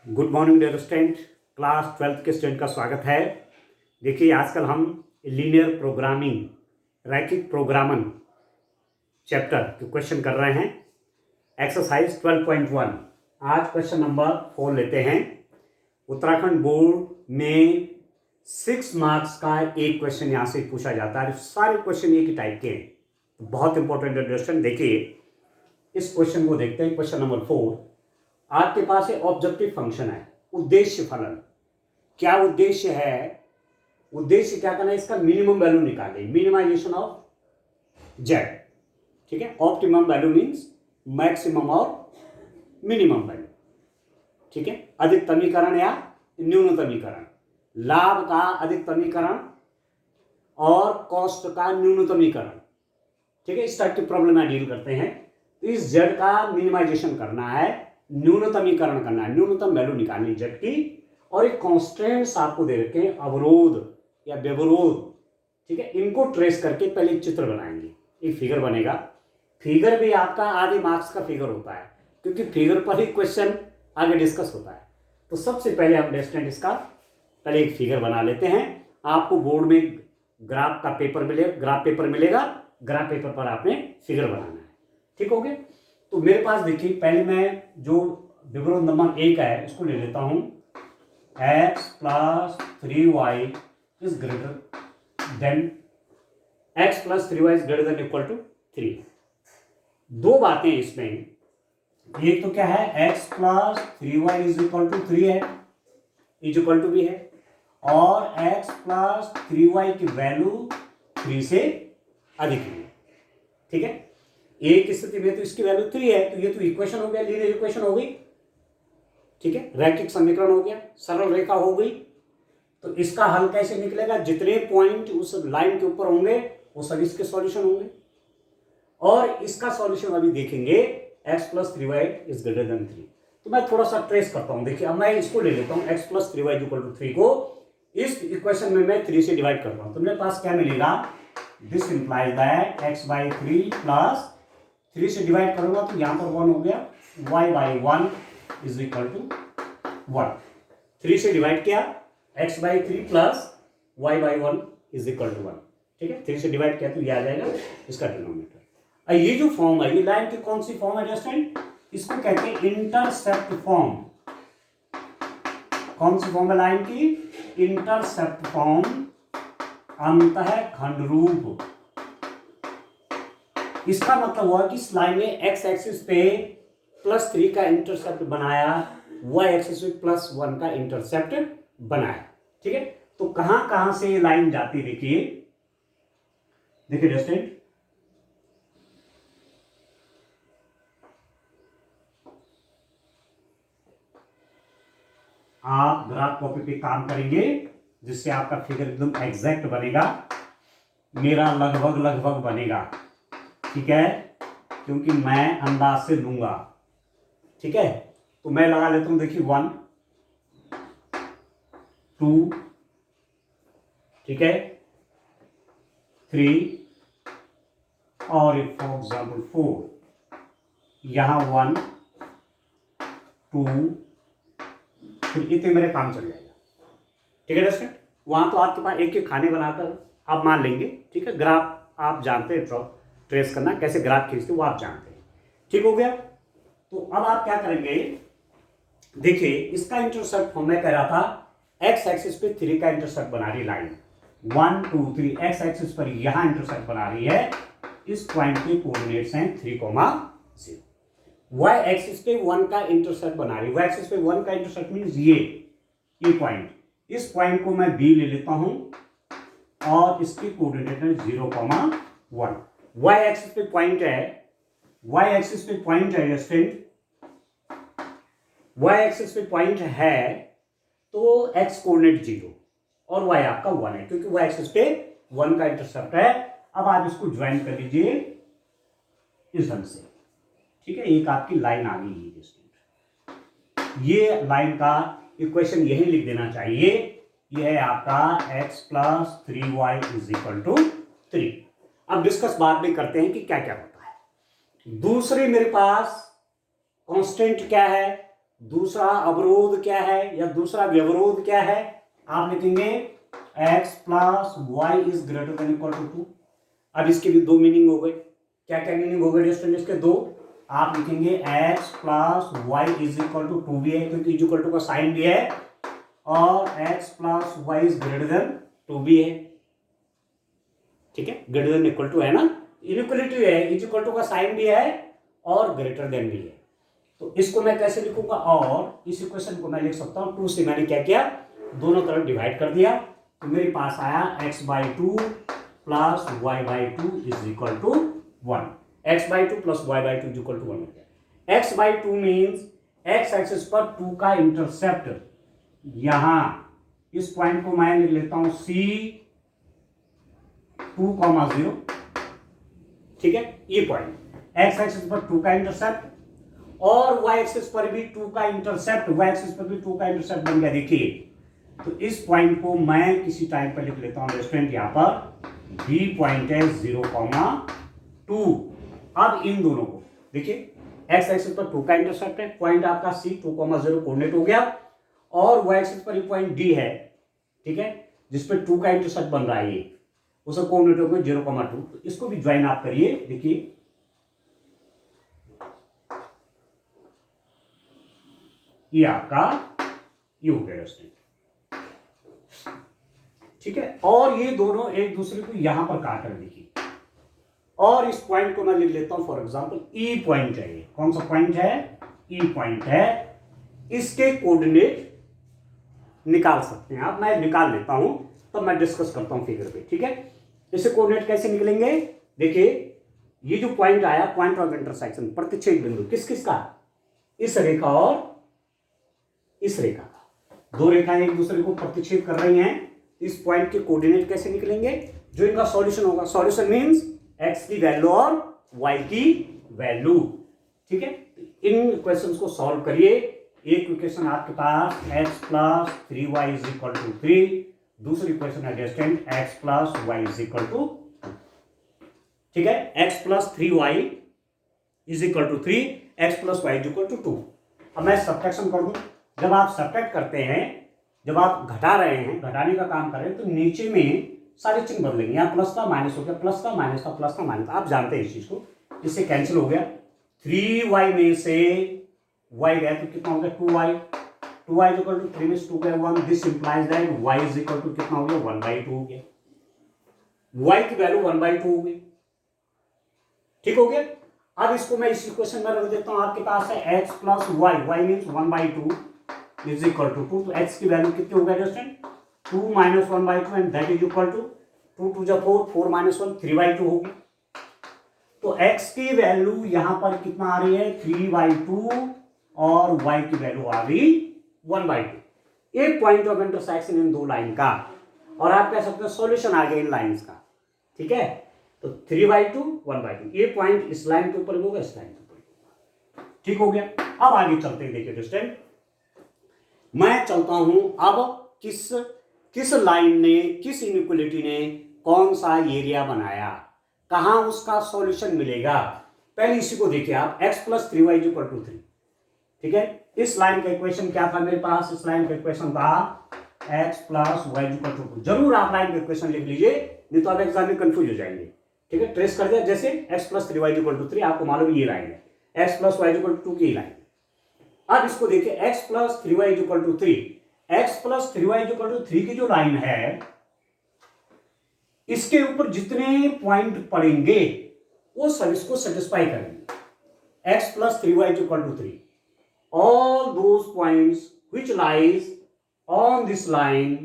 Good morning dear student. Class 12th के student का स्वागत है। देखिए आजकल हम लीनियर प्रोग्रामिंग रैखिक प्रोग्रामन चैप्टर के क्वेश्चन कर रहे हैं। एक्सरसाइज 12.1 आज क्वेश्चन नंबर 4 लेते हैं। उत्तराखंड बोर्ड में 6 मार्क्स का एक क्वेश्चन यहाँ से पूछा जाता है। सारे क्वेश्चन एक ही टाइप के हैं, तो बहुत इंपॉर्टेंट क्वेश्चन। देखिए इस क्वेश्चन को देखते हैं। क्वेश्चन नंबर 4 आपके पास एक ऑब्जेक्टिव फंक्शन है, उद्देश्य फलन। क्या उद्देश्य है? उद्देश्य क्या करना है? इसका मिनिमम वैल्यू निकालें, मिनिमाइजेशन ऑफ जेड। ठीक है, ऑप्टिमम वैल्यू मींस मैक्सिमम और मिनिमम वैल्यू। ठीक है, अधिकतमीकरण या न्यूनतमीकरण, लाभ का अधिकतमीकरण और कॉस्ट का न्यूनतमीकरण। ठीक है, इस टाइप की प्रॉब्लम में डील करते हैं। तो इस जेड का मिनिमाइजेशन करना है, न्यूनतमीकरण करना है, न्यूनतम वैल्यू निकालनी जेड की। और एक कॉन्स्टेंट्स आपको दे रखे हैं, अवरोध या व्यवरोध। ठीक है, इनको ट्रेस करके पहले एक चित्र बनाएंगे, एक फिगर बनेगा। फिगर भी आपका आधे मार्क्स का फिगर होता है, क्योंकि फिगर पर ही क्वेश्चन आगे डिस्कस होता है। तो सबसे पहले हम स्टूडेंट इसका पहले एक फिगर बना लेते हैं। आपको बोर्ड में ग्राफ का पेपर मिलेगा, ग्राफ पेपर पर आपने फिगर बनाना है। ठीक हो गया? तो मेरे पास देखिए, पहले मैं जो विवरण नंबर 1 है उसको ले लेता हूं। x + 3y is greater than x + 3y is greater than equal to 3। दो बातें इसमें, एक तो क्या है, x + 3y is equal to 3 है, इज इक्वल टू भी है, और x + 3y की वैल्यू 3 से अधिक है। ठीक है, एक स्थिति में तो इसकी वैल्यू 3 है, तो ये तो इक्वेशन हो गया, लीनियर इक्वेशन हो गई। ठीक है, रैखिक समीकरण हो गया, सरल रेखा हो गई। तो इसका हल कैसे निकलेगा? जितने पॉइंट उस लाइन के ऊपर होंगे वो सभी इसके सॉल्यूशन होंगे। और इसका सॉल्यूशन अभी देखेंगे, x + 3y is greater then 3। तो मैं थोड़ा सा ट्रेस करता हूं। देखिए अब मैं इसको ले लेता हूं, x + 3y = 3 को इस इक्वेशन में मैं 3 से डिवाइड करता हूं। तो मेरे पास क्या मिलेगा? दिस इंप्लाइज दैट x/3 + 3 से डिवाइड करूंगा तो यहां पर 1 हो गया, y/1 इज इक्वल टू 1। 3 से डिवाइड किया, x/3 + y/1 is equal to 1। ठीक है, 3 से डिवाइड किया तो ये आ जाएगा इसका डिनोमिनेटर। और ये जो फॉर्म है, ये लाइन की कौन सी फॉर्म है स्टूडेंट? इसको कहते हैं इंटरसेप्ट फॉर्म। कौन सी फॉर्म है लाइन की? इंटरसेप्ट फॉर्म, अंतः खंड रूप। इसका मतलब हुआ कि इस लाइन में x एक्सिस पे +3 का इंटरसेप्ट बनाया, y एक्सिस पे +1 का इंटरसेप्ट बनाया। ठीक है, तो कहां कहां से ये लाइन जाती है? देखिए स्टूडेंट, आप ग्राफ कॉपी पे काम करेंगे जिससे आपका फिगर एकदम एग्जैक्ट बनेगा। मेरा लगभग बनेगा। ठीक है, क्योंकि मैं अंदाज से लूंगा। ठीक है, तो मैं लगा लेता हूं। देखिए 1 2, ठीक है, 3 और फॉर एग्जाम्पल 4। यहां 1 2 फिर इतने मेरे काम चल जाएगा। ठीक है दोस्तों, वहां तो आपके पास एक एक खाने बनाकर आप मान लेंगे। ठीक है, ग्राफ आप जानते हैं, ट्रेस करना कैसे ग्राफ खींचते वो आप जानते हैं। ठीक हो गया? तो अब आप क्या करेंगे? देखिए इसका इंटरसेप्ट मैं कह रहा था, x एक्सिस पे 3 का इंटरसेप्ट बना रही लाइन, 1 2 3 x एक्सिस पर यहां इंटरसेप्ट बना रही है। इस पॉइंट के कोऑर्डिनेट्स हैं 3, 0। y एक्सिस पे 1 का इंटरसेप्ट बना रही है। y एक्सिस पे 1 का इंटरसेप्ट मींस ये पॉइंट। इस पॉइंट को मैं b ले लेता हूं और इसके कोऑर्डिनेट है 0, 1। y एक्सिस पे पॉइंट है, y एक्सिस पे पॉइंट है स्टूडेंट, y एक्सिस पे पॉइंट है, तो x कोऑर्डिनेट 0 और y आपका 1 है, क्योंकि y एक्सिस पे 1 का इंटरसेप्ट है। अब आप इसको ज्वाइन कर लीजिए इस ढंग से। ठीक है, एक आपकी लाइन आ गई है। ये लाइन का इक्वेशन यही लिख देना चाहिए। ये है आपका x + 3y = 3। अब डिस्कस बाद में करते हैं कि क्या क्या होता है। दूसरे मेरे पास कांस्टेंट क्या है? दूसरा अवरोध क्या है या दूसरा व्यवरोध क्या है, आप लिखेंगे x plus y is greater than equal to 2। अब इसके भी दो मीनिंग हो गए। क्या क्या मीनिंग हो गए स्टूडेंट इसके दो? आप लिखेंगे x plus y is equal to 2 भी है क्योंकि इज इक्वल टू का साइन भी है, और x plus y is greater than 2 भी है। ठीक है, ग्रेटर देन इक्वल टू है ना, इनइक्वलिटी है, इज इक्वल टू का साइन भी है और ग्रेटर देन भी है। तो इसको मैं कैसे लिखूंगा, और इस इक्वेशन को मैं लिख सकता हूं 2 से मैंने क्या किया, दोनों तरफ डिवाइड कर दिया, तो मेरे पास आया x/2 plus y/2 is equal to 1। x/2 plus y/2 is equal to 1 हो गया। x/2 मीन्स x एक्सिस पर 2 का इंटरसेप्ट, यहां इस पॉइंट को मैं लिख लेता हूं c 2,0। ठीक है, ये पॉइंट x एक्सिस पर 2 का इंटरसेप्ट और y एक्सिस पर भी 2 का इंटरसेप्ट, y एक्सिस पर भी 2 का इंटरसेप्ट बन गया। देखिए, तो इस पॉइंट को मैं किसी टाइम पर लिख लेता हूं स्टूडेंट, यहां पर b पॉइंट है 0,2। अब इन दोनों को देखिए, x एक्सिस पर 2 का इंटरसेप्ट है, पॉइंट आपका c 2,0 कोऑर्डिनेट हो गया, और y एक्सिस पर पॉइंट d है, ठीक है, जिसपे 2 का इंटरसेप्ट बन रहा है, ये उसका कोऑर्डिनेट हो गया 0,2। तो इसको भी ज्वाइन आप करिए। देखिए, ये आपका ये हो गया स्टूडेंट। ठीक है, और ये दोनों एक दूसरे को यहां पर काट रहे, देखिए, और इस पॉइंट को मैं लिख लेता हूं फॉर एग्जांपल ई पॉइंट है। ये कौन सा पॉइंट है? ई पॉइंट है। इसके कोऑर्डिनेट निकाल सकते हैं आप, मैं निकाल लेता हूं, तब मैं डिस्कस करता हूं फिगर पे। ठीक है, इससे कोऑर्डिनेट कैसे निकलेंगे? देखिए, ये जो पॉइंट आया, पॉइंट ऑफ इंटरसेक्शन, प्रतिच्छेद बिंदु किस किस का? इस रेखा और इस रेखा का। दो रेखाएं एक दूसरे को प्रतिच्छेद कर रही हैं। इस पॉइंट के कोऑर्डिनेट कैसे निकलेंगे? जो इनका सॉल्यूशन होगा, सॉल्यूशन मींस x की वैल्यू और y की वैल्यू। ठीक है, इन इक्वेशंस को सॉल्व करिए। एक इक्वेशन आपके पास x plus 3y is equal to 3, दूसरी इक्वेशन है distant x plus y is equal to 2। ठीक है, x plus 3y is equal to 3, x plus y is equal to 2। अब मैं सब्ट्रैक्शन कर दूं। जब आप सब्ट्रैक्ट करते हैं, जब आप घटा रहे हैं, घटाने का काम कर रहे हैं, तो नीचे में सारे चिन्ह बदलेंगे। यहाँ प्लस का माइनस हो गया, प्लस का माइनस का, प्लस का माइनस, आप जानते हैं इस चीज को। इससे कैंसिल हो गया, 3y में से y गया तो कितना हो गया 2y, 2y is equal to 3 में 2 गया 1। This implies that y is equal to कितना हो गया 1/2 हो गया, y की वैल्यू 1/2 हो गई। ठीक हो गया। अब इसको मैं इस इक्वेशन में रख देता हूं। आपके पास है x plus y, y means 1/2 is equal to 2, तो x की वैल्यू कितनी हो गया student? 2 minus 1/2 and that is equal to 2 2 जा 4, 4 माइनस 1 3/2 होगी। तो x की वैल्यू यहां पर कितना आ रही है 3/2 और y की वैल्यू आ रही 1/2। एक पॉइंट ऑफ इंटरसेक्शन इन दो लाइन का, और आप कह सकते हैं सॉल्यूशन आ गया इन लाइंस का। ठीक है, तो 3/2 1/2, ये पॉइंट इस लाइन के ऊपर होगा, इस लाइन के ऊपर। ठीक हो गया। अब आगे चलते हैं। देखिए स्टूडेंट, मैं चलता हूं अब किस लाइन ने, किस इनइक्वालिटी ने कौन सा एरिया बनाया, कहां उसका सॉल्यूशन मिलेगा। पहले इसी को देखिए आप, x plus 3y is equal to 3। ठीक है, इस लाइन का इक्वेशन क्या था मेरे पास? इस लाइन का इक्वेशन था x plus y is equal to 2। जरूर आप लाइन का इक्वेशन लिख लीजिए, नहीं तो आप एग्जाम में कंफ्यूज हो जाएंगे। ठीक है, ट्रेस कर दिया, जैसे x plus 3y is equal to 3, आपको मालूम ये लाइन है, x plus y is equal to 2 की लाइन। अब इसको देखिए, x plus 3y is equal to 3, x plus 3y is equal to 3 की जो लाइन है, इसके ऊपर जितने पॉइंट पड़ेंगे वो सब इसको सेटिस्फाई करेंगे। x plus 3y is equal to 3, all those points which lies on this line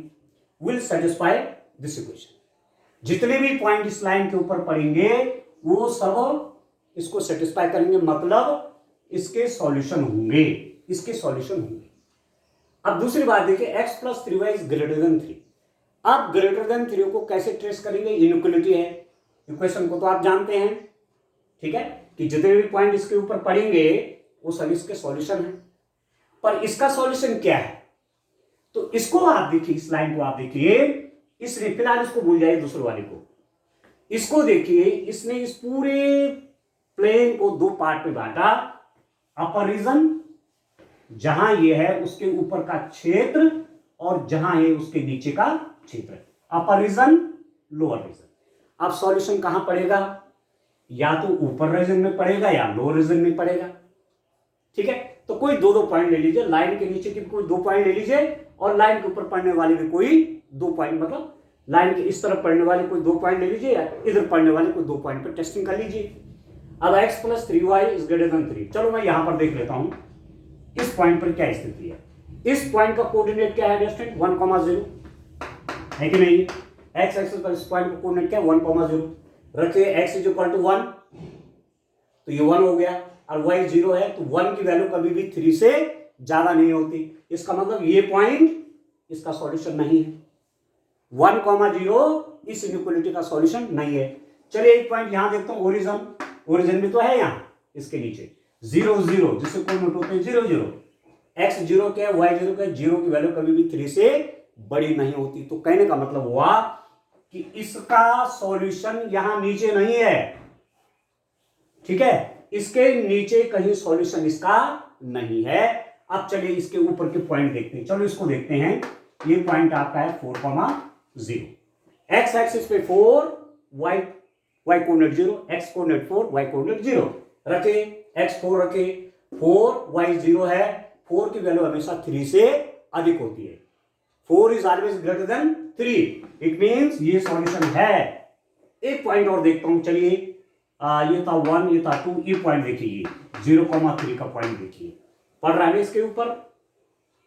will satisfy this equation। जितने भी पॉइंट इस लाइन के ऊपर पड़ेंगे वो सब इसको सेटिस्फाई करेंगे, मतलब इसके सॉल्यूशन होंगे, इसके सॉल्यूशन होंगे। अब दूसरी बात देखिए, x plus 3y is greater then 3। अब ग्रेटर देन 3 को कैसे ट्रेस करेंगे? इनइक्वालिटी है, इक्वेशन को तो आप जानते हैं। ठीक है, कि जितने भी पॉइंट इसके ऊपर पड़ेंगे वो सभी इसके सॉल्यूशन है। पर इसका सॉल्यूशन क्या है? तो इसको आप देखिए, इस लाइन को आप देखिए, इसने, फिलहाल इसको भूल जाइए, दूसरे वाले को, इसको देखिए, इसने इस पूरे प्लेन को दो पार्ट में बांटा, अपर रीजन जहां ये है उसके ऊपर का क्षेत्र और जहां है उसके नीचे का क्षेत्र, अपर रीजन लोअर रीजन। अब सॉल्यूशन कहां पड़ेगा, या तो ऊपर रीजन में पड़ेगा या लोअर रीजन में पड़ेगा। ठीक है, तो कोई दो दो पॉइंट ले लीजिए, लाइन के नीचे के कोई 2 पॉइंट ले लीजिए और लाइन के ऊपर पड़ने वाले भी कोई 2 पॉइंट, मतलब लाइन के इस तरफ पड़ने वाले कोई 2 पॉइंट ले लीजिए या इधर पड़ने वाले कोई 2 पॉइंट पर टेस्टिंग कर लीजिए। अब x + 3y > 3, चलो मैं यहां पर देख लेता हूं इस पॉइंट पर क्या स्थिति है। इस पॉइंट का कोऑर्डिनेट क्या है डिस्टेंस 1,0 है कि नहीं, x एक्सिस पर इस पॉइंट का कोऑर्डिनेट क्या है 1,0 रखिए, x = 1 तो ये 1 हो गया और y 0 है तो 1 की वैल्यू कभी भी 3 से ज्यादा नहीं होती, इसका मतलब ये पॉइंट इसका सॉल्यूशन नहीं है। 1,0 इस इनइक्वालिटी का सॉल्यूशन नहीं है। चलिए एक पॉइंट यहां देखता हूं, ओरिजिन भी तो है यहां इसके नीचे 0 0 जिससे कोई नोट होते हैं 0 0, x 0 क्या है y 0 क्या है, 0 की वैल्यू कभी भी 3 से बड़ी नहीं होती। तो कहने का मतलब हुआ कि इसका सॉल्यूशन यहां नीचे नहीं है। ठीक है, इसके नीचे कहीं सॉल्यूशन इसका नहीं है। अब चलिए इसके ऊपर के पॉइंट देखते हैं, चलो इसको देखते हैं। ये पॉइंट आपका है 4,0, x एक्सिस पे 4, y coordinate 0, x coordinate 4, y coordinate 0 रखे, x 4 रखे, 4 y 0 है, 4 की वैल्यू हमेशा 3 से अधिक होती है, 4 is always greater than 3, it means ये सॉल्यूशन है। एक पॉइंट और देखता हूं, चलिए ये था 1, ये था 2, ये पॉइंट देखिए 0,3 का पॉइंट देखिए पढ़ रहा है इसके ऊपर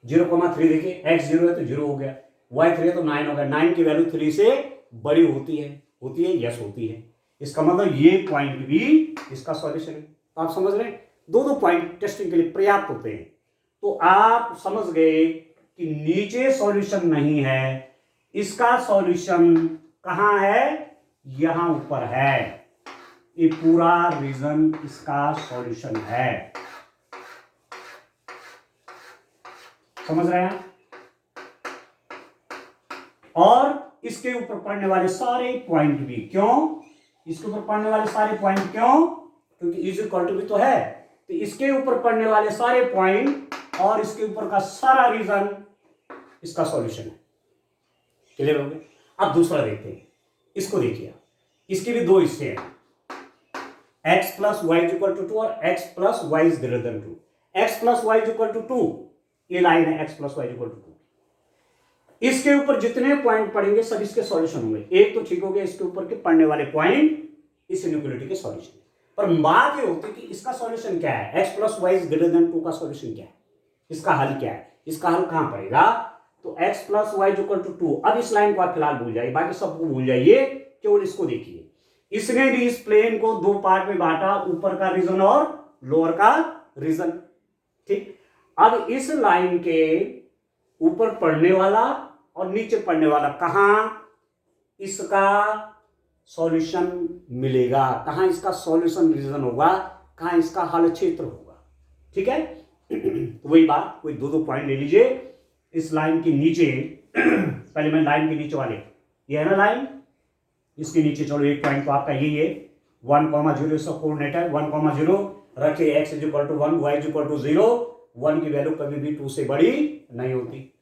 0,3 देखिए, x 0 है तो 0 हो गया, y 3 है तो 9 हो गया, 9 की वैल्यू 3 से बड़ी होती है यस होती है, इसका मतलब ये पॉइंट भी इसका सॉल्यूशन है। आप समझ रहे हैं, दो पॉइंट टेस्टिंग के लिए पर्याप्त होते हैं। तो आप समझ गए कि नीचे सॉल्यूशन नहीं है, इसका सॉल्यूशन कहां है, यहां ऊपर है, ये पूरा रीजन इसका सॉल्यूशन है। समझ रहे हैं, और इसके ऊपर पड़ने वाले सारे पॉइंट भी, क्यों इसके ऊपर पड़ने वाले सारे पॉइंट, क्यों क्योंकि इज इक्वल टू भी तो है, तो इसके ऊपर पड़ने वाले सारे पॉइंट और इसके ऊपर का सारा रीजन इसका सॉल्यूशन है। क्लियर हो गया। अब दूसरा देखते हैं, इसको देखिए, इसके भी 2 हिस्से हैं, x + y = 2 और x + y > 2, x + y = 2, ये लाइन है x + y = 2, इसके ऊपर जितने पॉइंट पड़ेंगे सब इसके सॉल्यूशन होंगे। एक तो ठीक हो गया, इसके ऊपर के पड़ने वाले पॉइंट इस इनइक्वालिटी के सॉल्यूशन, पर बात ये होती है कि इसका सॉल्यूशन क्या है, x + y > 2 का सॉल्यूशन क्या है, इसका हल क्या है, इसका हल कहां पड़ेगा, तो x + y = 2। अब इस लाइन को आप फिलहाल भूल जाइए, बाकी सबको भूल जाइए, केवल इसको देखिए। इसने भी इस प्लेन को 2 पार्ट में बांटा, ऊपर का रीजन और लोअर का रीजन। ठीक, अब इस लाइन के ऊपर पड़ने वाला और नीचे पड़ने वाला कहां इसका सॉल्यूशन मिलेगा, कहां इसका सॉल्यूशन रीजन होगा, कहां इसका हल क्षेत्र होगा। ठीक है, तो वही बात, कोई 2 पॉइंट ले लीजिए इस लाइन के नीचे। पहले मैं लाइन के नीचे वाले, ये है ना लाइन, इसके नीचे चलो एक पॉइंट तो आपका यही है 1,0, इसका कोऑर्डिनेट है 1,0 रखे, x = 1, y = 0, 1 की वैल्यू कभी भी 2 से बड़ी नहीं होती।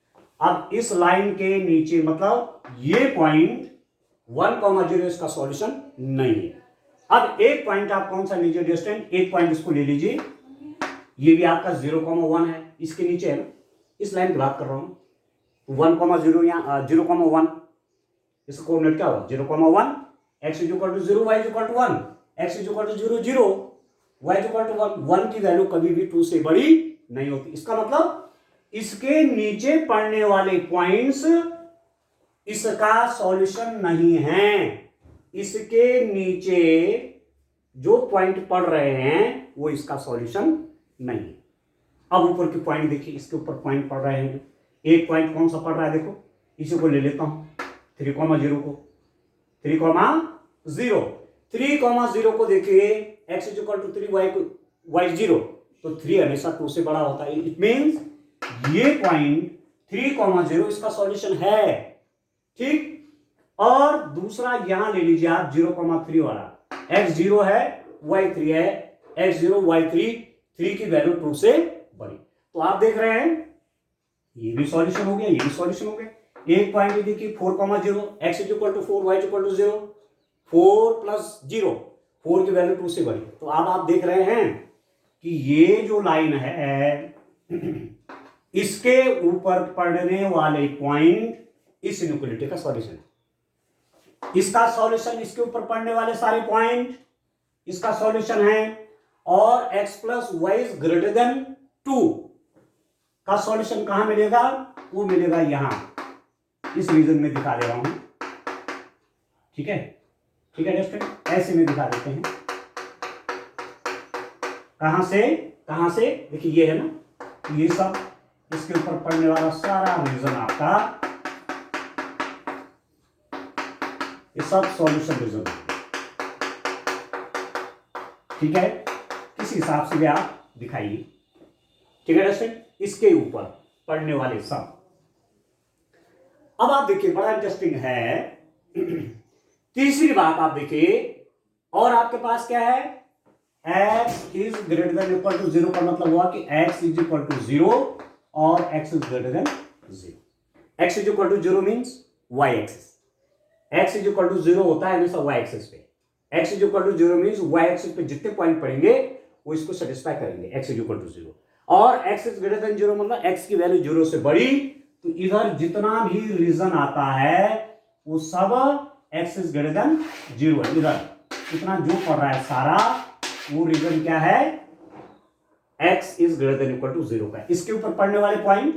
अब इस लाइन के नीचे मतलब ये पॉइंट 1,0 इसका सॉल्यूशन नहीं है। अब एक पॉइंट आप कौन सा लीजिए डिस्टेंस, एक पॉइंट इसको ले लीजिए, ये भी आपका 0,1 है, इसके नीचे है ना, इस लाइन की बात कर रहा हूं, 1,0 यहाँ 0,1, इसका कोऑर्डिनेट क्या होगा 0,1, x = 0, y = 1, x = 0 0, y = 1, 1 की वैल्यू कभी भी 2 से बड़ी नहीं होती। इसका मतलब इसके नीचे पड़ने वाले पॉइंट्स इसका सॉल्यूशन नहीं है, इसके नीचे जो पॉइंट पड़ रहे हैं वो इसका सॉल्यूशन नहीं है। अब ऊपर के पॉइंट देखिए, इसके ऊपर पॉइंट पड़ रहे हैं, एक पॉइंट कौन सा पड़ रहा है, देखो इसी को ले लेता हूं 3,0 को, 3,0 को देखिए, x = 3, y 0, तो 3 हमेशा 2 से बड़ा होता है, इट मींस ये पॉइंट 3,0 इसका सॉल्यूशन है। ठीक, और दूसरा यहां ले लीजिए आप 0,3 वाला, x 0 है y 3 है, x 0 y 3, 3 की वैल्यू 2 से बड़ी, तो आप देख रहे हैं ये भी सॉल्यूशन हो गया, ये भी सॉल्यूशन हो गया। एक पॉइंट भी देखिए 4,0 x is equal to 4 y is equal to 0, 4 plus 0, 4 की वैल्यू 2 से बड़ी। तो अब आप देख रहे हैं कि ये जो लाइन है इसके ऊपर पड़ने वाले पॉइंट इस इनइक्वालिटी का सॉल्यूशन है। इसका सॉल्यूशन इसके ऊपर पड़ने वाले सारे पॉइंट इसका सॉल्यूशन है, और x plus y is greater than 2 का सॉल्यूशन कहां मिलेगा? वो मिलेगा यहां, इस रीजन में दिखा दे रहा हूं। ठीक है, ठीक है दोस्तों, ऐसे में दिखा देते हैं। कहां से देखिए ये है ना, ये सब इसके ऊपर पड़ने वाला सारा रीजन आपका, ये सब सॉल्यूशन रीजन है। ठीक है, किस हिसाब से भी आप दिखाइए। ठीक है दोस्तों, इसके ऊपर पड़ने वाले सब। अब आप देखिए बड़ा इंटरेस्टिंग है तीसरी बात आप देखिए, और आपके पास क्या है? x is greater than equal to 0 का मतलब हुआ कि x इज इक्वल टू 0 और x is greater than 0। x is equal to 0 means y axis, x is equal to 0 होता है हमेशा y एक्सिस पे। x is equal to 0 means y axis पे जितने पॉइंट पड़ेंगे वो इसको सेटिस्फाई करेंगे, x इज इक्वल टू 0। और x इज ग्रेटर देन 0 मतलब x की वैल्यू 0 से बड़ी, तो इधर जितना भी रीजन आता है वो सब x इज ग्रेटर देन 0 है। इधर इतना जो पड़ रहा है सारा वो रीजन क्या है? x is greater than equal to 0 का। इसके ऊपर पड़ने वाले पॉइंट,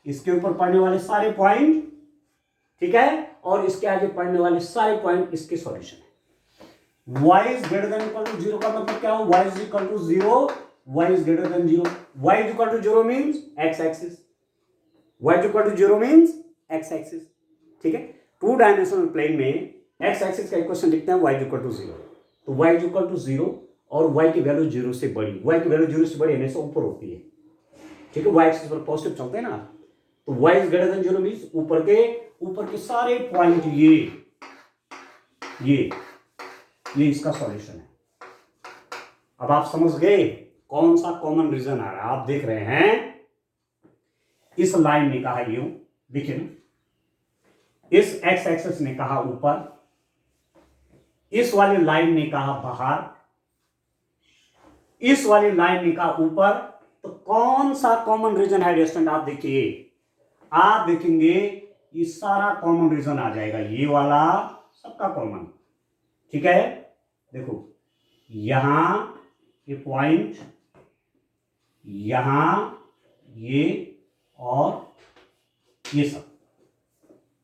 इसके ऊपर पड़ने वाले सारे पॉइंट, ठीक है, और इसके आगे पड़ने वाले सारे पॉइंट इसके सॉल्यूशन है। y is greater than equal to 0 का मतलब क्या हो? y is equal to 0, y is greater than 0। y is equal to 0 means x axis, y is equal to 0 means x axis. ठीक है, टू डायमेंशनल प्लेन में x axis का equation लिखते हैं y इज इक्वल टू 0। तो y is equal to 0 और y की value 0 से बड़ी, y की वैल्यू 0 से बड़ी हमेशा ऊपर होती है। ठीक है, y एक्सिस पर पॉजिटिव चलते हैं ना, तो y is greater than 0 means ऊपर के सारे पॉइंट ये इसका सॉल्यूशन है। अब आप समझ गए कौन सा कॉमन रीजन आ रहा है? आप देख रहे हैं इस लाइन ने कहा यूं, देखिए ना, इस एक्स एक्सिस ने कहा ऊपर, इस वाली लाइन ने कहा बाहर, इस वाली लाइन ने कहा ऊपर। तो कौन सा कॉमन रीजन है स्टूडेंट? आप देखिए, आप देखेंगे ये सारा कॉमन रीजन आ जाएगा, ये वाला सबका कॉमन। ठीक है, देखो यहां ये पॉइंट, यहां ये और ये सब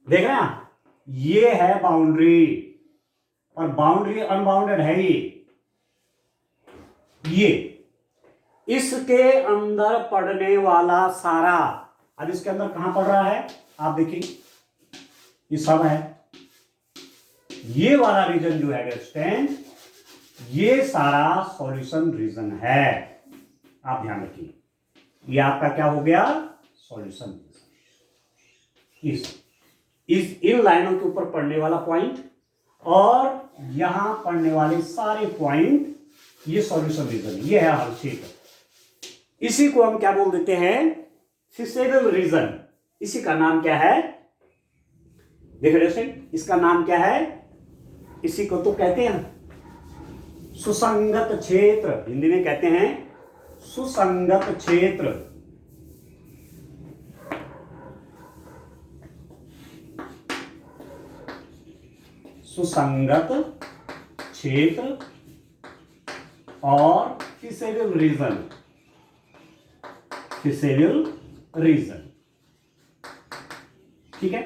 देख रहे हैं आप? ये है बाउंड्री, और बाउंड्री अनबाउंडेड है ये इसके अंदर पड़ने वाला सारा। अब इसके अंदर कहां पड़ रहा है? आप देखिए ये सब है, ये वाला रीजन जो है स्टैंड, ये सारा सॉल्यूशन रीजन है। आप ध्यान रखिए, ये आपका क्या हो गया? सॉल्यूशन। इस इन लाइनों के ऊपर पड़ने वाला पॉइंट और यहां पड़ने वाले सारे पॉइंट, ये सॉल्यूशन रीजन, ये है हल क्षेत्र। इसी को हम क्या बोल देते हैं? फिसेबल रीजन। इसी का नाम क्या है? देख रहे हो, इसका नाम क्या है? इसी को तो कहते हैं सुसंगत क्षेत्र, हिंदी में कहते हैं सुसंगत क्षेत्र। सुसंगत क्षेत्र और फिसेबल रीजन, फिसेबल रीजन। ठीक है,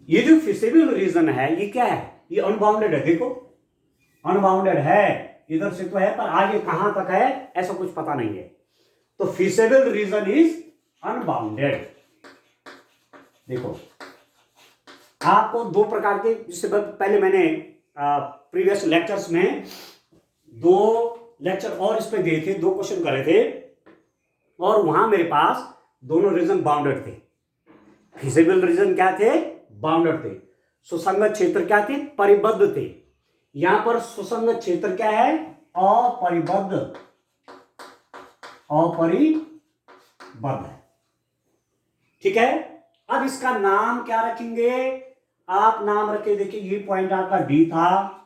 ये जो फिसेबल रीजन है ये क्या है? ये अनबाउंडेड है। देखो अनबाउंडेड है, इधर से तो है पर आगे कहां तक है ऐसा कुछ पता नहीं है। तो फिसेबल रीजन इज अनबाउंडेड। देखो आपको दो प्रकार के, इससे पहले मैंने प्रीवियस लेक्चर्स में 2 लेक्चर और इस पे दिए थे, 2 क्वेश्चन करे थे, और वहां मेरे पास दोनों रीजन बाउंडेड थे। फिजिबल रीजन क्या थे? बाउंडेड थे। सुसंगत क्षेत्र क्या थे? परिबद्ध थे। यहां पर सुसंगत क्षेत्र क्या है? अपरिबद्ध, अपरिबद्ध। परिबद्ध है। ठीक है, अब इसका नाम क्या रखेंगे? आप नाम रखे, देखिए ये पॉइंट आपका डी था,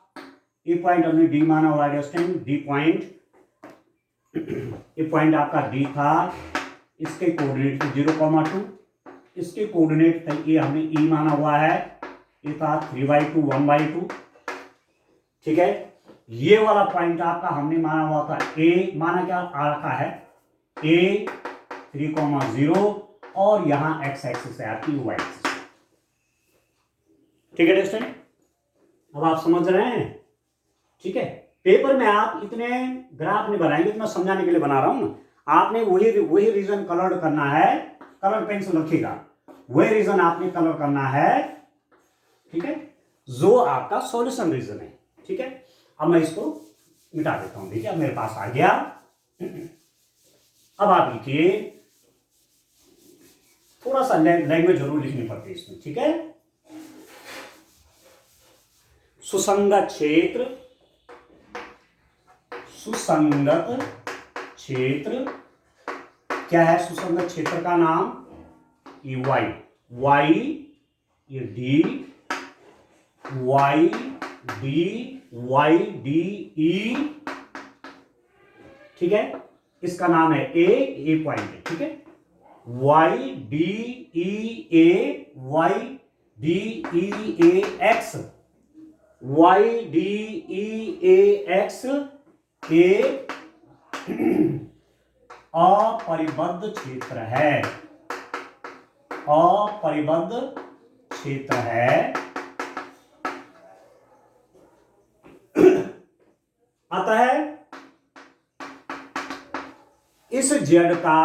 ये पॉइंट हमने डी माना हुआ है, डी पॉइंट, ये पॉइंट आपका डी था, इसके कोऑर्डिनेट 0,2, इसके कोऑर्डिनेट ये हमने ई माना हुआ है, ये था 3/2 1/2। ठीक है, ये वाला पॉइंट आपका हमने माना हुआ था ए, माना क्या रखा है ए 3,0, और यहां एक्स एक्सिस है आपकी, वाई एक्सिस। ठीक है दोस्तों, अब आप समझ रहे हैं? ठीक है, पेपर में आप इतने ग्राफ नहीं बनाएंगे, इतना समझाने के लिए बना रहा हूं ना। आपने वही रीजन कलर करना है, कलर पेंसिल रखिएगा, वही रीजन आपने कलर करना है। ठीक है, जो आपका सॉल्यूशन रीजन है। ठीक है, अब मैं इसको मिटा देता हूं। देखिए अब मेरे पास आ गया। अब आप लिखिए, थोड़ा सा लैंग्वेज जरूर लिखनी पड़ती है इसमें। ठीक है, सुसंगत क्षेत्र, सुसंगत क्षेत्र क्या है? सुसंगत क्षेत्र का नाम ये वाई, वाई ये D, Y D, Y D E. ठीक है, इसका नाम है ए पॉइंट है। ठीक है, Y D E A, Y D E A x, Y D E A x एक अपरिबद्ध क्षेत्र है, अपरिबद्ध क्षेत्र है। अतः इस जेड का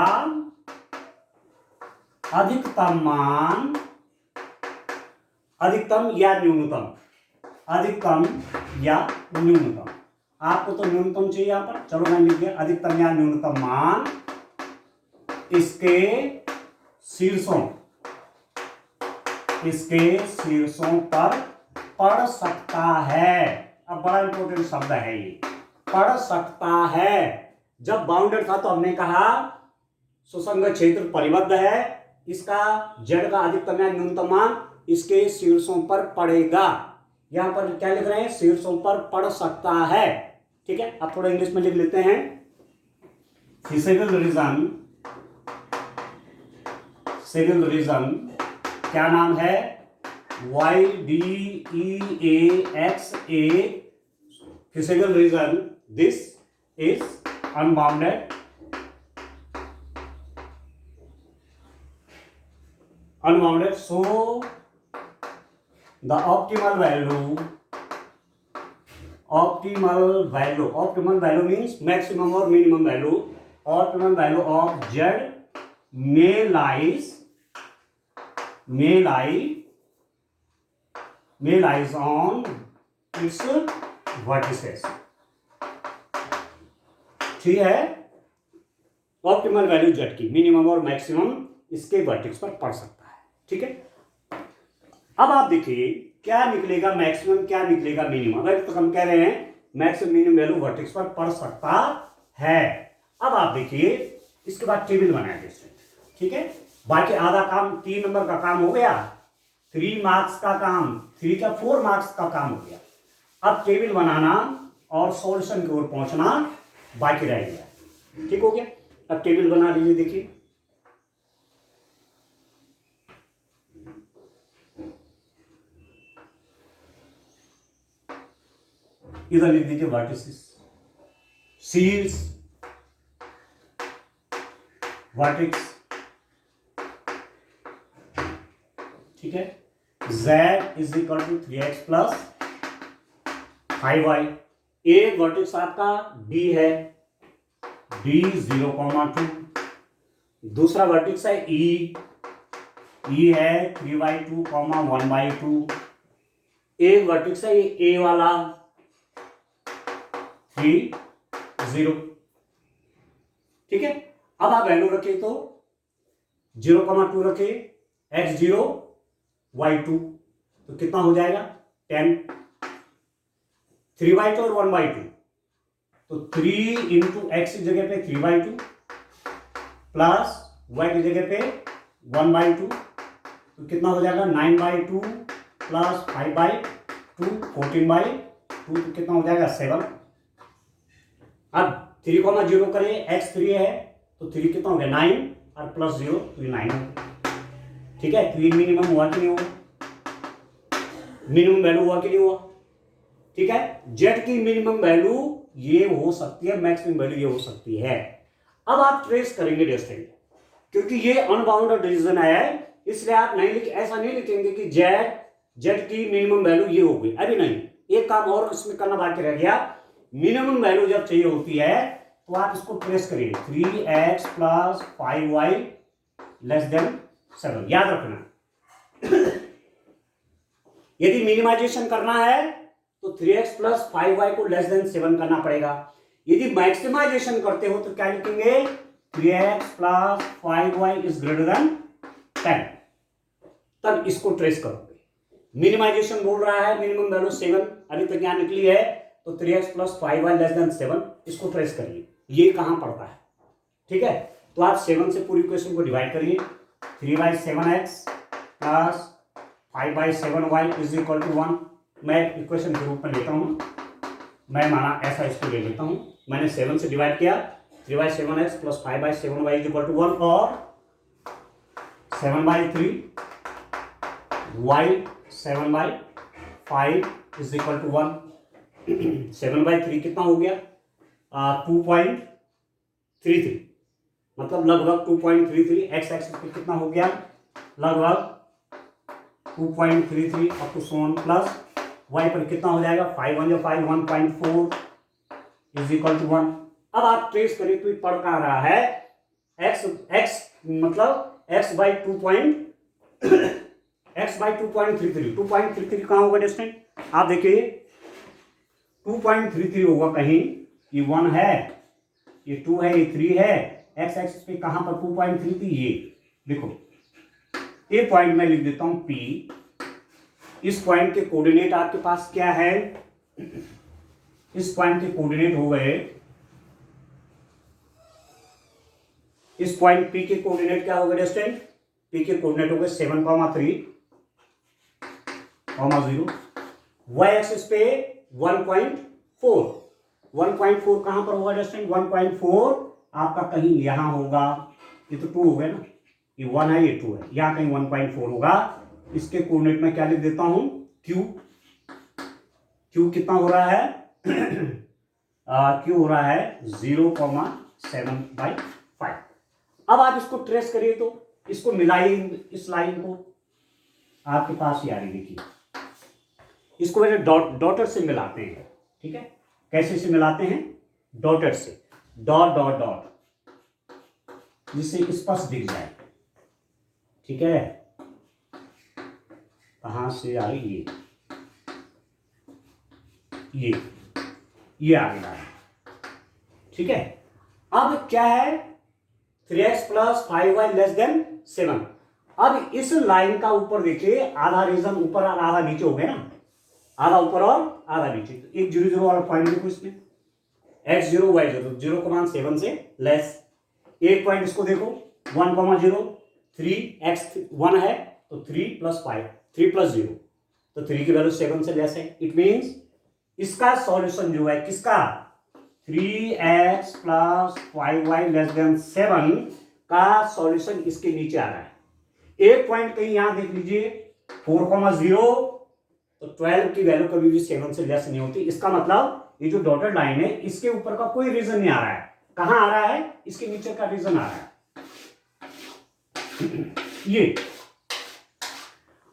अधिकतम मान, अधिकतम या न्यूनतम, अधिकतम या न्यूनतम, आपको तो न्यूनतम चाहिए यहां पर, चलो मैं लिख दिया अधिकतम या न्यूनतम मान इसके शीर्षों, इसके शीर्षों पर पड़ सकता है। अब बड़ा इंपॉर्टेंट शब्द है ये, पड़ सकता है। जब बाउंडेड था तो हमने कहा सुसंगत क्षेत्र परिबद्ध है, इसका जेड का अधिकतम या न्यूनतम मान इसके शीर्षों पर पड़ेगा। यहां पर क्या लिख रहे हैं? शीर्षों पर पड़ सकता है। ठीक है, अब थोड़ा इंग्लिश में लिख लेते हैं। फिजिकल रीजन, फिजिकल रीजन क्या नाम है? Y D E A X A feasible region, this is unbounded, unbounded, so the optimal value means maximum or minimum value, optimal value of z may lies on its vertices। ठीक है, optimal value z की minimum और maximum इसके vertex पर पड़ सकता है। ठीक है, अब आप देखिए क्या निकलेगा मैक्सिमम, क्या निकलेगा मिनिमम। अगर तो हम कह रहे हैं मैक्सिमम मिनिमम वैल्यू वर्टेक्स पर पड़ सकता है। अब आप देखिए इसके बाद टेबल बनाएंगे। ठीक है, बाकी आधा काम 3 नंबर का काम हो गया, 3 मार्क्स का काम, 3 का 4 मार्क्स का काम हो गया। अब टेबल बनाना और सॉल्यूशन की ओर पहुंचना बाकी रह गया। ठीक हो गया, अब टेबल बना लीजिए। देखिए इधर लिख दीजिए वर्टिसेस, शीर्ष, वर्टेक्स। ठीक है, z is equal to 3x plus 5y। एक वर्टेक्स आपका d है, d 0,2। दूसरा वर्टेक्स है e है 3/2, 1/2। एक वर्टेक्स है ये a वाला 3, 0। ठीक है, अब आप वैल्यू रखे तो 0,2 रखे, x0 y2 तो कितना हो जाएगा 10। 3/2 और 1/2 तो 3 इंटू एक्स की जगह पे 3/2 प्लस y की जगह पे 1/2, तो कितना हो जाएगा 9/2 प्लस 5/2 14/2, तो कितना हो जाएगा 7। अब 3,0 करें, x 3 है तो 3 कितना हो गया 9 और प्लस 0 तो 9 हो गया। ठीक है, तो ये मिनिमम हुआ कि नहीं हुआ, मिनिमम वैल्यू हुआ कि नहीं हुआ। ठीक है, z की मिनिमम वैल्यू ये हो सकती है, मैक्सिमम वैल्यू ये हो सकती है। अब आप ट्रेस करेंगे डिस्टेंस, क्योंकि ये अनबाउंडेड रीजन है, इसलिए आप ऐसा नहीं लिखेंगे कि z की मिनिमम वैल्यू ये हो गई, अभी नहीं। एक काम और इसमें करना बाकी रह गया, मिनिमम वैल्यू जब चाहिए होती है तो आप इसको ट्रेस करिए, 3x plus 5y less than 7, याद रखना। यदि मिनिमाइजेशन करना है तो 3x प्लस 5y को लेस देन 7 करना पड़ेगा। यदि मैक्सिमाइजेशन करते हो तो क्या लिखेंगे, 3x plus 5y is greater then 10, तब इसको ट्रेस करोगे। मिनिमाइजेशन बोल रहा है मिनिमम वैल्यू 7 अभी तक यहां निकली है, तो 3x plus 5y less than 7 इसको ट्रेस करिए, ये कहां पड़ता है। ठीक है, तो आप 7 से पूरी इक्वेशन को डिवाइड करिए, 3/7x plus 5/7y is equal to 1। मैं इक्वेशन के रूप में लेता हूं, मैं माना ऐसा इसको ले लेता हूं, मैंने 7 से डिवाइड किया, 3/7x plus 5/7y is equal to 1, और 7/3 y 7/5 इज इक्वल टू 1। 7/3 कितना हो गया 2.33, मतलब लगभग 2.33। x एक्सिस पे कितना हो गया, लगभग 2.33 अप टू सोन, प्लस y पर कितना हो जाएगा 5 1 5 1.4 इज इक्वल टू 1। अब आप ट्रेस करें तो पढ़ कहा रहा है x मतलब x बाई 2.33, 2.33 कहाँ होगा डिस्टेंस, आप देखिए 2.33 होगा कहीं, ये 1 है, ये 2 है, ये 3 है, x एक्सिस पे कहां पर 2.33, ये देखो, ये पॉइंट मैं लिख देता हूं P। इस पॉइंट के कोऑर्डिनेट आपके पास क्या है, इस पॉइंट के कोऑर्डिनेट हो गए, इस पॉइंट P के कोऑर्डिनेट क्या होगा डिस्टेंस, P के कोऑर्डिनेट हो गए 7,3, 0, y एक्सिस पे 1.4, 1.4 कहां पर होगा डिस्टेंस, 1.4 आपका कहीं यहां होगा, ये तो 2 हो गया ना, ये 1 है, ये 2 है, यहां कहीं 1.4 होगा। इसके कोऑर्डिनेट में क्या लिख देता हूं q, q कितना हो रहा है q हो रहा है 0,7/5। अब आप इसको ट्रेस करिए तो इसको मिलाइए, इस लाइन को आपके पास ये आ रही, देखिए इसको मेरे डॉटर से मिलाते हैं। ठीक है, कैसे से मिलाते हैं, डॉटर से, डॉट डॉट डॉट, जिससे स्पष्ट दिख जाए। ठीक है, कहां से आ रही, ये आ गया है। ठीक है, अब क्या है 3x plus 5y less than 7। अब इस लाइन का ऊपर देखिए, आधा रीजन ऊपर और आधा नीचे हो गया ना, आधा ऊपर और आधा नीचे, तो एक 0 0 वाला पॉइंट देखो इसमें, x0 y0, 0,7 से लेस। एक पॉइंट इसको देखो 1,0, 3x 1 है तो 3 प्लस 5, 3 प्लस 0, तो 3 की वैल्यू 7 से लेस है। इट मीन्स इसका सॉल्यूशन जो है किसका, 3x plus 5y less than 7 का सॉल्यूशन इसके नीचे आ रहा है। एक पॉइंट कहीं यहां देख लीजिए 4,0, तो 12 की वैल्यू कभी भी 7 से लेस नहीं होती। इसका मतलब ये जो डॉटेड लाइन है इसके ऊपर का कोई रीजन नहीं आ रहा है, कहां आ रहा है, इसके नीचे का रीजन आ रहा है ये,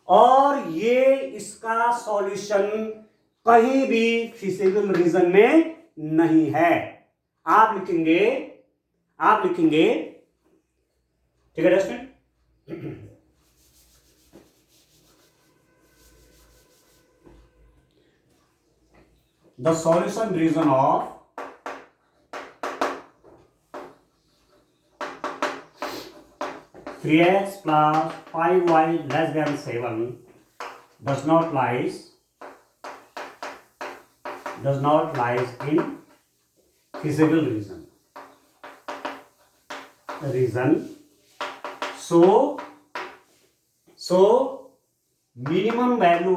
और ये इसका सॉल्यूशन कहीं भी फिजिकल रीजन में नहीं है। आप लिखेंगे ठीक है student, the solution region of three x plus 5y less than 7 does not lies in feasible region so minimum value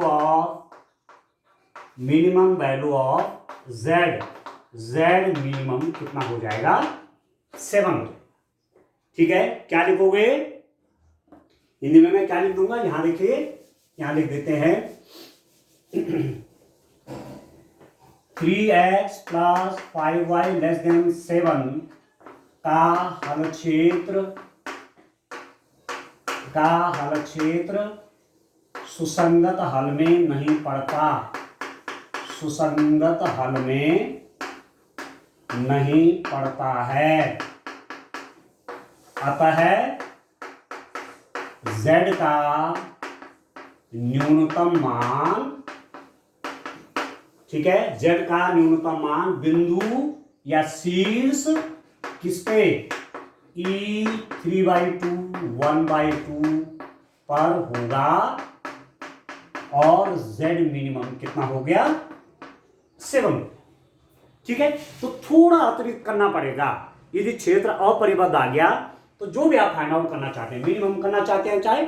of Z minimum कितना हो जाएगा 7। ठीक है, क्या लिखोगे हिंदी में? मैं क्या लिख दूंगा, यहां देखिए, यहां लिख देते हैं 3x + 5y < 7 का हल क्षेत्र सुसंगत हल में नहीं पड़ता, सुसंगत हल में नहीं पड़ता है। अतः z का न्यूनतम मान, ठीक है, z का न्यूनतम मान बिंदु या शीर्ष किस पे E3/2 1/2 पर होगा और z मिनिमम कितना हो गया 7। ठीक है, तो थोड़ा अतिरिक्त करना पड़ेगा। यदि क्षेत्र अपरिबद्ध आ गया तो जो भी आप फाइंड आउट करना चाहते हैं, मिनिमम करना चाहते हैं चाहे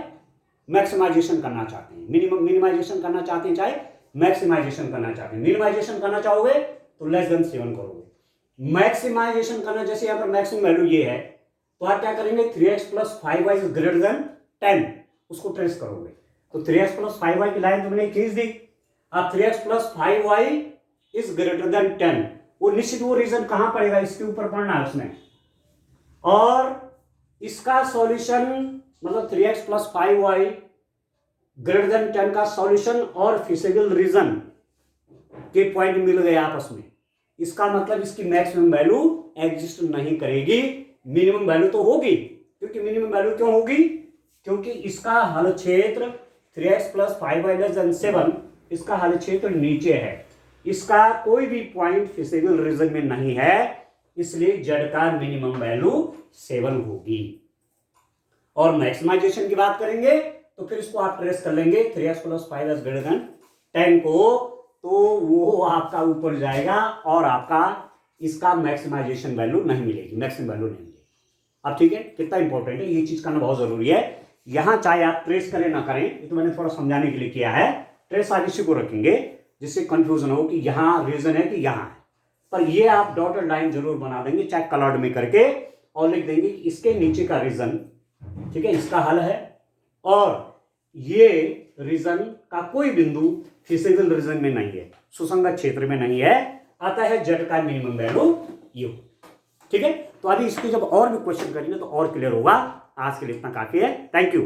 मैक्सिमाइजेशन करना चाहते हैं, मिनिमाइजेशन करना चाहते हैं चाहे मैक्सिमाइजेशन करना चाहते हैं। मिनिमाइजेशन करना चाहोगे तो < 7 करोगे, मैक्सिमाइजेशन करना, जैसे यहां पर मैक्सिमम वैल्यू ये है तो आप क्या करेंगे 3x + 5y > 10, उसको ट्रेस करोगे तो 3x + 5y की लाइन तुमने खींच दी। अब 3x + 5y > 10, वो निश्चित वो रीजन कहां पड़ेगा, इसके ऊपर पढ़ना है उसमें। और इसका सॉल्यूशन मतलब 3x + 5y > 10 का सॉल्यूशन और फिजिकल रीजन के पॉइंट मिल गए आपस में। इसका मतलब इसकी मैक्सिमम वैल्यू एग्जिस्ट नहीं करेगी, मिनिमम वैल्यू तो होगी। क्योंकि मिनिमम वैल्यू क्यों होगी, क्योंकि इसका हल क्षेत्र 3x + 5y < 7, इसका हल क्षेत्र नीचे है, इसका कोई भी पॉइंट फिजिकल रीजन में नहीं है, इसलिए z का मिनिमम वैल्यू 7 होगी। और मैक्सिमाइजेशन की बात करेंगे तो फिर इसको आप ट्रेस कर लेंगे 3x + 5y > 10 को, तो वो आपका ऊपर जाएगा और आपका इसका मैक्सिमाइजेशन वैल्यू नहीं मिलेगी, मैक्सिमम वैल्यू नहीं मिलेगी। अब ठीक है, कितना इंपॉर्टेंट है, ये चीज करना बहुत जरूरी है। यहां चाहे आप ट्रेस करें ना करें, ये तो मैंने थोड़ा समझाने के लिए किया है, ट्रेस आप इसी को रखेंगे जिससे कंफ्यूजन हो कि यहां रीजन है कि यहां है। पर ये आप डॉटेड लाइन जरूर बना देंगे, चाहे कलर्ड में करके, और लिख देंगे कि इसके नीचे का रीजन, ठीक है, इसका हल है, और ये रीजन का कोई बिंदु फिजिकल रीजन में नहीं है, सुसंगत क्षेत्र में नहीं है, अतः z का मिनिमम वैल्यू ये हो। ठीक है, तो अभी इसके जब और भी क्वेश्चन करेंगे तो और क्लियर होगा। आज के लिए इतना काफी है, थैंक यू।